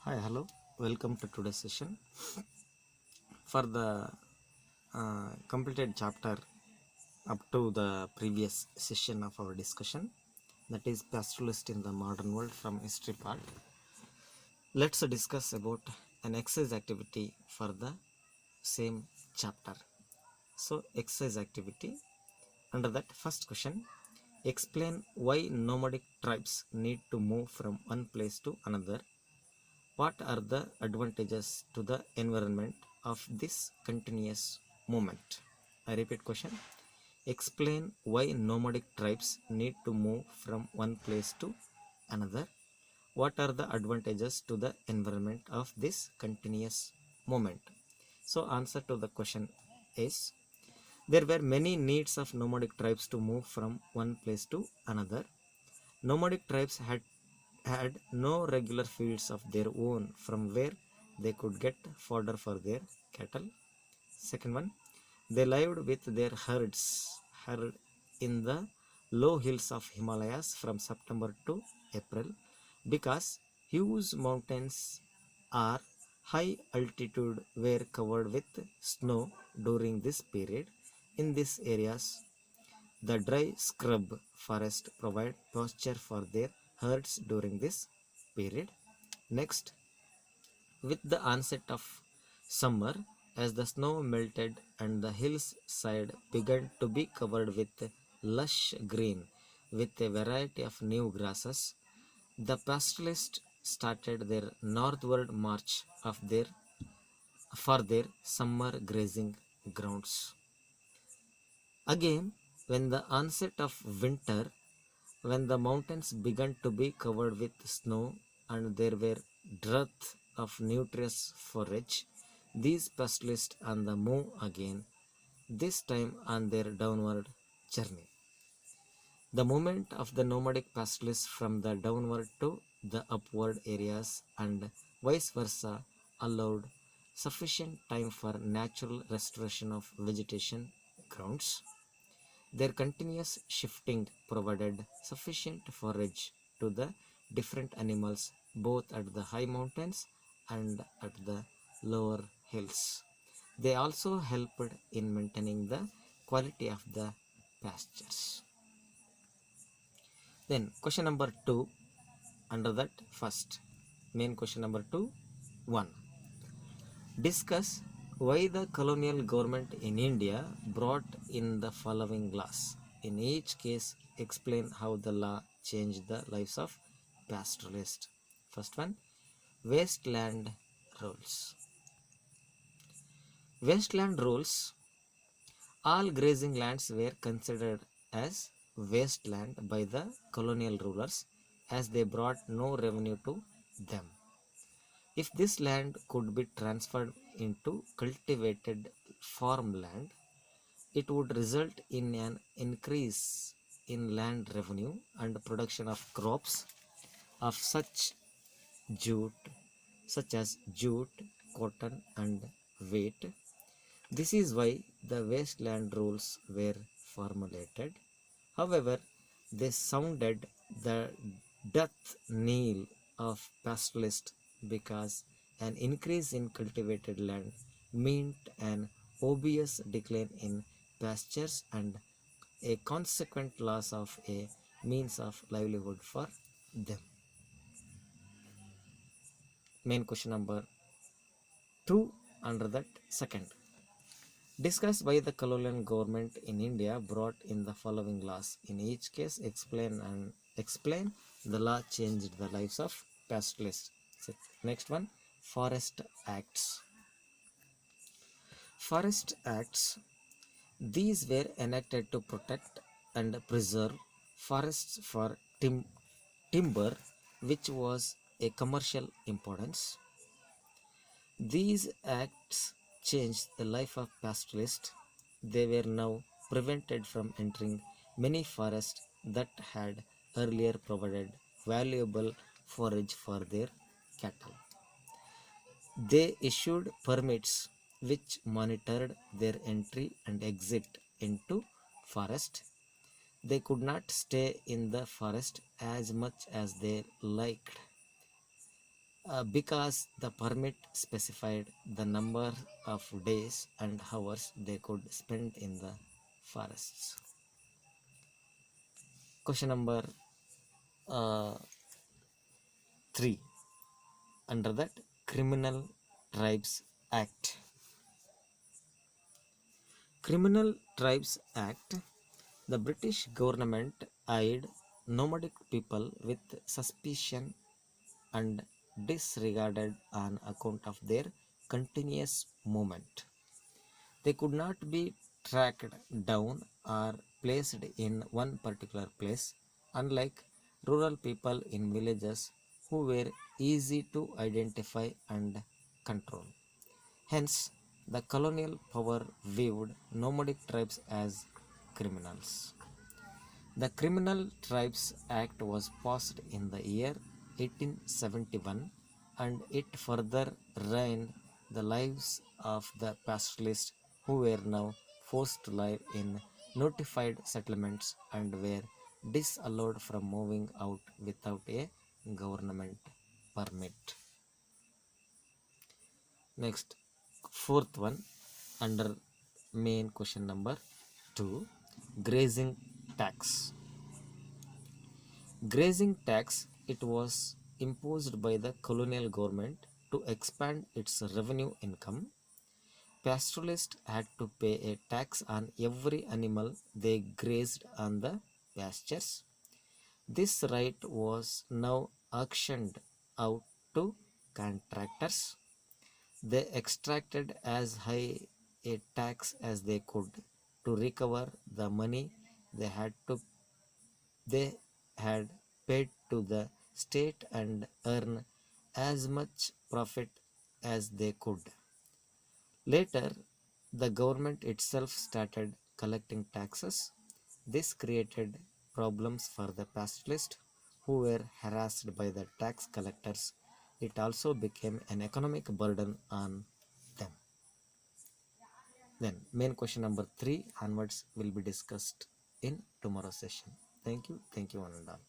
Hi, hello, welcome to today's session. For the completed chapter up to the previous session of our discussion, that is pastoralist in the modern world from history part, let's discuss about an exercise activity for the same chapter. So, exercise activity under that first question, explain why nomadic tribes need to move from one place to another. What are the advantages to the environment of this continuous movement? I repeat question. Explain why nomadic tribes need to move from one place to another. What are the advantages to the environment of this continuous movement? So answer to the question is there were many needs of nomadic tribes to move from one place to another. Nomadic tribes had no regular fields of their own from where they could get fodder for their cattle. Second one, they lived with their herd in the low hills of Himalayas from September to April because huge mountains are high altitude were covered with snow during this period. In these areas, the dry scrub forest provide pasture for their herds during this period. Next, with the onset of summer, as the snow melted and the hillside began to be covered with lush green with a variety of new grasses, the pastoralists started their northward march for their summer grazing grounds. Again, when the onset of winter, when the mountains began to be covered with snow and there were dearth of nutritious forage, these pastoralists on the move again, this time on their downward journey. The movement of the nomadic pastoralists from the downward to the upward areas and vice versa allowed sufficient time for natural restoration of vegetation grounds. Their continuous shifting provided sufficient forage to the different animals both at the high mountains and at the lower hills. They also helped in maintaining the quality of the pastures. Then question number 2 under that first main question number 2 1. Discuss why the colonial government in India brought in the following laws. In each case, explain how the law changed the lives of pastoralists. First one, wasteland rules. Wasteland rules. All grazing lands were considered as wasteland by the colonial rulers as they brought no revenue to them. If this land could be transferred into cultivated farmland, it would result in an increase in land revenue and production of crops of jute, such as jute, cotton, and wheat. This is why the wasteland rules were formulated. However, they sounded the death knell of pastoralists because an increase in cultivated land meant an obvious decline in pastures and a consequent loss of a means of livelihood for them. Main question number 2 under that second. Discuss why the colonial government in India brought in the following laws. In each case, explain the law changed the lives of pastoralists. Next one, Forest Acts. Forest Acts. These were enacted to protect and preserve forests for timber, which was a commercial importance. These acts changed the life of pastoralists. They were now prevented from entering many forests that had earlier provided valuable forage for their cattle. They issued permits which monitored their entry and exit into forest. They could not stay in the forest as much as they liked. because the permit specified the number of days and hours they could spend in the forests. Question number 3. Under that Criminal Tribes Act. Criminal Tribes Act, the British government eyed nomadic people with suspicion and disregarded on account of their continuous movement. They could not be tracked down or placed in one particular place, unlike rural people in villages who were easy to identify and control. Hence, the colonial power viewed nomadic tribes as criminals. The Criminal Tribes Act was passed in the year 1871 and it further ruined the lives of the pastoralists who were now forced to live in notified settlements and were disallowed from moving out without a government permit. Next, fourth one, under main question number 2, grazing tax. Grazing tax, it was imposed by the colonial government to expand its revenue income. Pastoralists had to pay a tax on every animal they grazed on the pastures. This right was now auctioned out to contractors. They extracted as high a tax as they could to recover the money they had to they had paid to the state and earn as much profit as they could. Later, the government itself started collecting taxes. This created problems for the pastoralists who were harassed by the tax collectors. It also became an economic burden on them. Then, main question number 3 onwards will be discussed in tomorrow's session. Thank you, one and all.